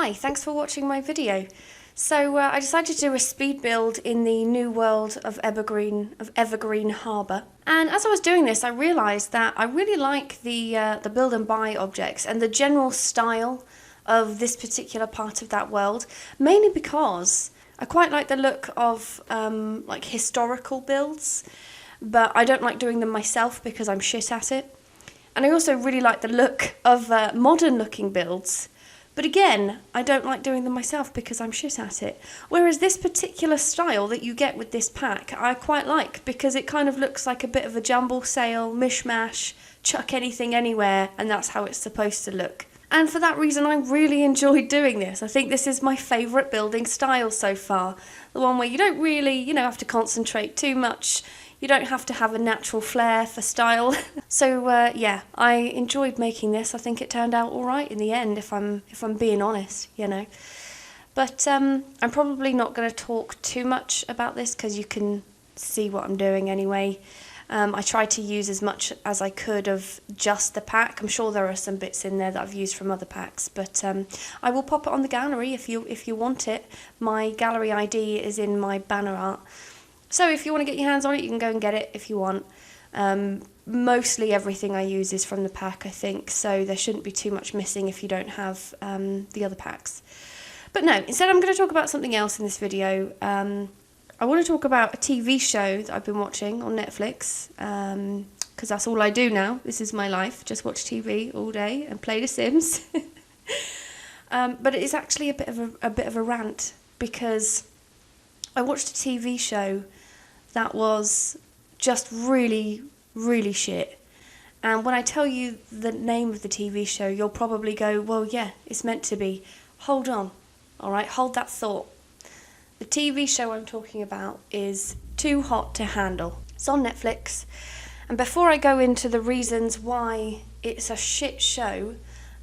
Hi, thanks for watching my video. So I decided to do a speed build in the new world of Evergreen Harbor. And as I was doing this, I realized that I really like the build and buy objects and the general style of this particular part of that world, mainly because I quite like the look of like historical builds, but I don't like doing them myself because I'm shit at it. And I also really like the look of modern looking builds. But again, I don't like doing them myself because I'm shit at it. Whereas this particular style that you get with this pack, I quite like because it kind of looks like a bit of a jumble sale, mishmash, chuck anything anywhere, and that's how it's supposed to look. And for that reason, I really enjoyed doing this. I think this is my favourite building style so far. The one where you don't really, have to concentrate too much. You don't have to have a natural flair for style. So yeah, I enjoyed making this. I think it turned out all right in the end, if I'm being honest, But I'm probably not going to talk too much about this because you can see what I'm doing anyway. I tried to use as much as I could of just the pack. I'm sure there are some bits in there that I've used from other packs, but I will pop it on the gallery if you want it. My gallery ID is in my banner art. So if you want to get your hands on it, you can go and get it if you want. Mostly everything I use is from the pack, I think, so there shouldn't be too much missing if you don't have the other packs. But no, instead I'm going to talk about something else in this video. I want to talk about a TV show that I've been watching on Netflix, because that's all I do now. This is my life, just watch TV all day and play The Sims. But it is actually a bit of a rant, because I watched a TV show that was just really, really shit. And when I tell you the name of the TV show, you'll probably go, well, yeah, it's meant to be. Hold on, all right, hold that thought. The TV show I'm talking about is Too Hot to Handle. It's on Netflix. And before I go into the reasons why it's a shit show,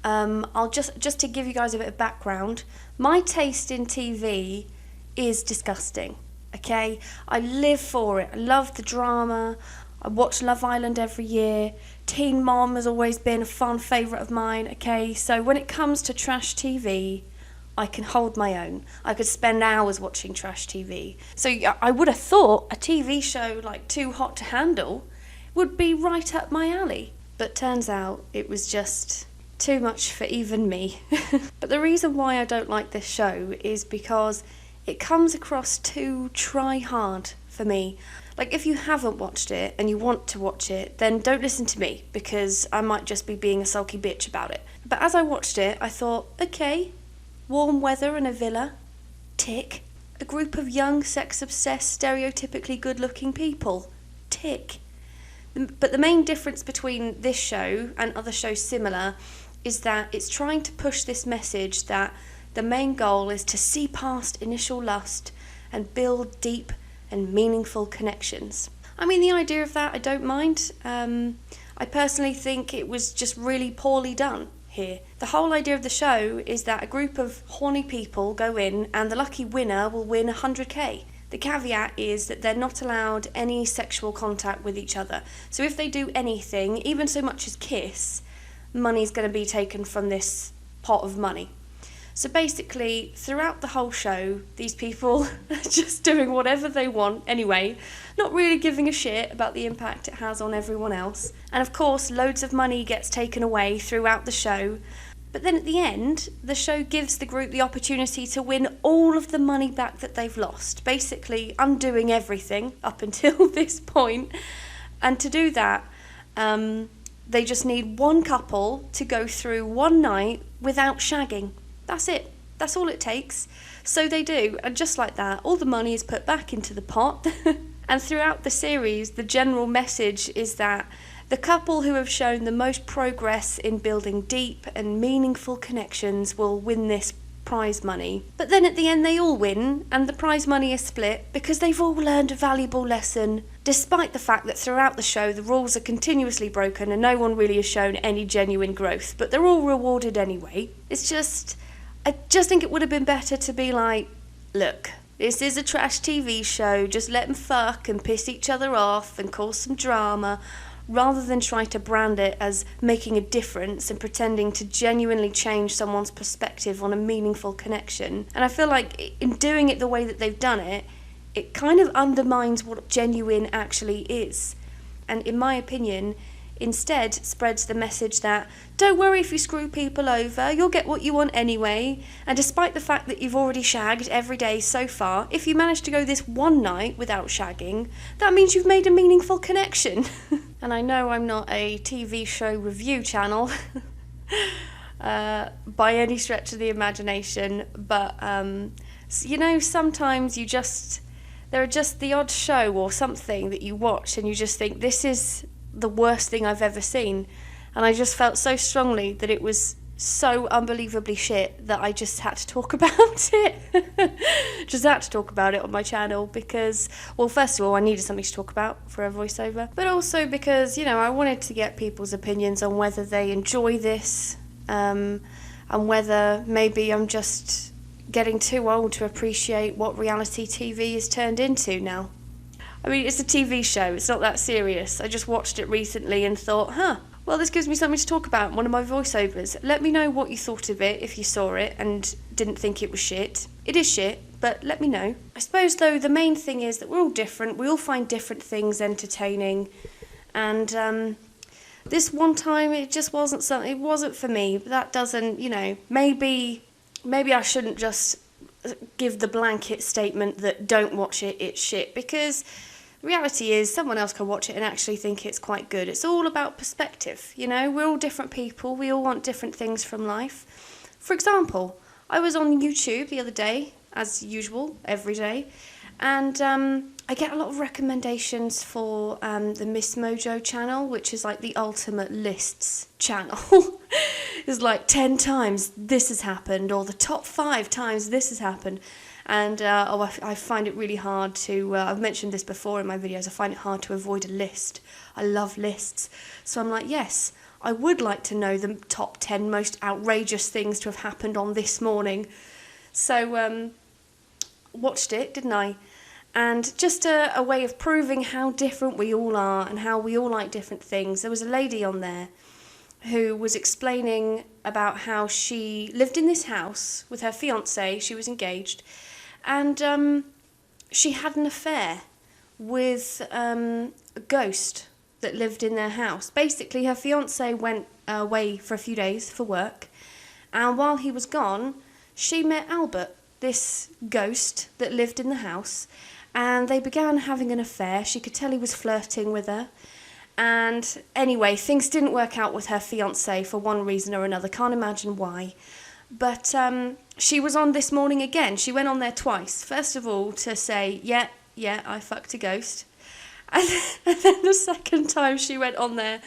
I'll just to give you guys a bit of background, my taste in TV is disgusting. Okay, I live for it. I love the drama. I watch Love Island every year. Teen Mom has always been a fun favourite of mine. Okay, so when it comes to trash TV, I can hold my own. I could spend hours watching trash TV. So I would have thought a TV show like Too Hot to Handle would be right up my alley. But turns out it was just too much for even me. But the reason why I don't like this show is because it comes across too try-hard for me. Like, if you haven't watched it and you want to watch it, then don't listen to me, because I might just be being a sulky bitch about it. But as I watched it, I thought, okay, warm weather and a villa, tick. A group of young, sex-obsessed, stereotypically good-looking people, tick. But the main difference between this show and other shows similar is that it's trying to push this message that the main goal is to see past initial lust and build deep and meaningful connections. I mean, the idea of that, I don't mind. I personally think it was just really poorly done here. The whole idea of the show is that a group of horny people go in and the lucky winner will win 100k. The caveat is that they're not allowed any sexual contact with each other. So if they do anything, even so much as kiss, money's going to be taken from this pot of money. So basically, throughout the whole show, these people are just doing whatever they want anyway, not really giving a shit about the impact it has on everyone else. And of course, loads of money gets taken away throughout the show. But then at the end, the show gives the group the opportunity to win all of the money back that they've lost, basically undoing everything up until this point. And to do that, they just need one couple to go through one night without shagging. That's it. That's all it takes. So they do, and just like that, all the money is put back into the pot. And throughout the series, the general message is that the couple who have shown the most progress in building deep and meaningful connections will win this prize money. But then at the end they all win, and the prize money is split because they've all learned a valuable lesson, despite the fact that throughout the show the rules are continuously broken and no one really has shown any genuine growth, but they're all rewarded anyway. I just think it would have been better to be like, look, this is a trash TV show, just let them fuck and piss each other off and cause some drama, rather than try to brand it as making a difference and pretending to genuinely change someone's perspective on a meaningful connection. And I feel like in doing it the way that they've done it, it kind of undermines what genuine actually is. And in my opinion, instead spreads the message that don't worry if you screw people over, you'll get what you want anyway, and despite the fact that you've already shagged every day so far, if you manage to go this one night without shagging, that means you've made a meaningful connection. And I know I'm not a TV show review channel by any stretch of the imagination, but you know, sometimes there are just the odd show or something that you watch and you just think, this is the worst thing I've ever seen. And I just felt so strongly that it was so unbelievably shit that I just had to talk about it. Just had to talk about it on my channel because, well, first of all, I needed something to talk about for a voiceover, but also because, you know, I wanted to get people's opinions on whether they enjoy this, and whether maybe I'm just getting too old to appreciate what reality TV is turned into now. I mean, it's a TV show, it's not that serious. I just watched it recently and thought, well, this gives me something to talk about in one of my voiceovers. Let me know what you thought of it if you saw it and didn't think it was shit. It is shit, but let me know. I suppose, though, the main thing is that we're all different. We all find different things entertaining. And this one time, it just wasn't something, it wasn't for me. But that doesn't, you know, maybe I shouldn't just give the blanket statement that don't watch it, it's shit, because the reality is someone else can watch it and actually think it's quite good. It's all about perspective, you know, we're all different people, we all want different things from life. For example, I was on YouTube the other day, as usual, every day, and I get a lot of recommendations for the Miss Mojo channel, which is like the ultimate lists channel. It's like 10 times this has happened, or the top 5 times this has happened. And I find it really hard to, I've mentioned this before in my videos, I find it hard to avoid a list. I love lists. So I'm like, yes, I would like to know the top 10 most outrageous things to have happened on this morning. So watched it, didn't I? And just a way of proving how different we all are and how we all like different things. There was a lady on there who was explaining about how she lived in this house with her fiancé, she was engaged, and she had an affair with a ghost that lived in their house. Basically, her fiancé went away for a few days for work, and while he was gone, she met Albert, this ghost that lived in the house, and they began having an affair. She could tell he was flirting with her. And anyway, things didn't work out with her fiancé for one reason or another. Can't imagine why. But she was on this morning again. She went on there twice. First of all, to say, yeah, I fucked a ghost. And then the second time she went on there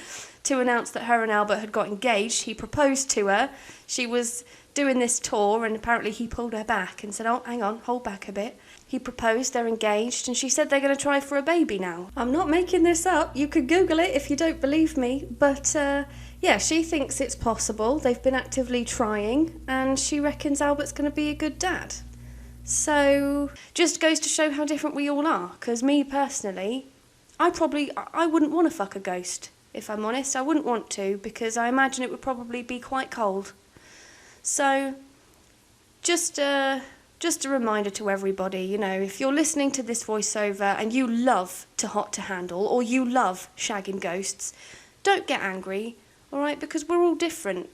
to announce that her and Albert had got engaged. He proposed to her. She was doing this tour, and apparently he pulled her back and said, oh, hang on, hold back a bit. He proposed, they're engaged, and she said they're going to try for a baby now. I'm not making this up. You could Google it if you don't believe me. But yeah, she thinks it's possible. They've been actively trying, and she reckons Albert's going to be a good dad. So just goes to show how different we all are. Because me personally, I wouldn't want to fuck a ghost, if I'm honest. I wouldn't want to, because I imagine it would probably be quite cold. So just a reminder to everybody, you know, if you're listening to this voiceover and you love Too Hot to Handle, or you love shagging ghosts, don't get angry, all right, because we're all different.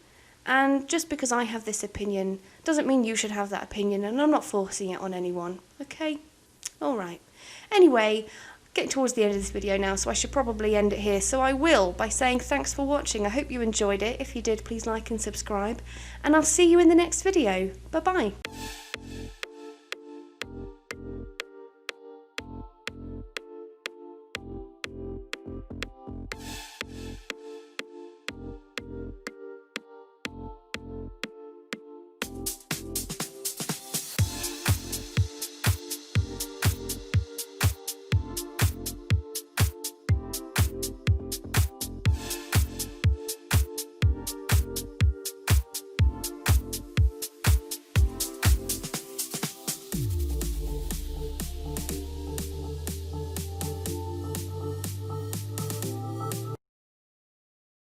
And just because I have this opinion doesn't mean you should have that opinion, and I'm not forcing it on anyone, okay? All right. Anyway, getting towards the end of this video now, so I should probably end it here. So I will, by saying thanks for watching. I hope you enjoyed it. If you did, please like and subscribe, and I'll see you in the next video. Bye-bye.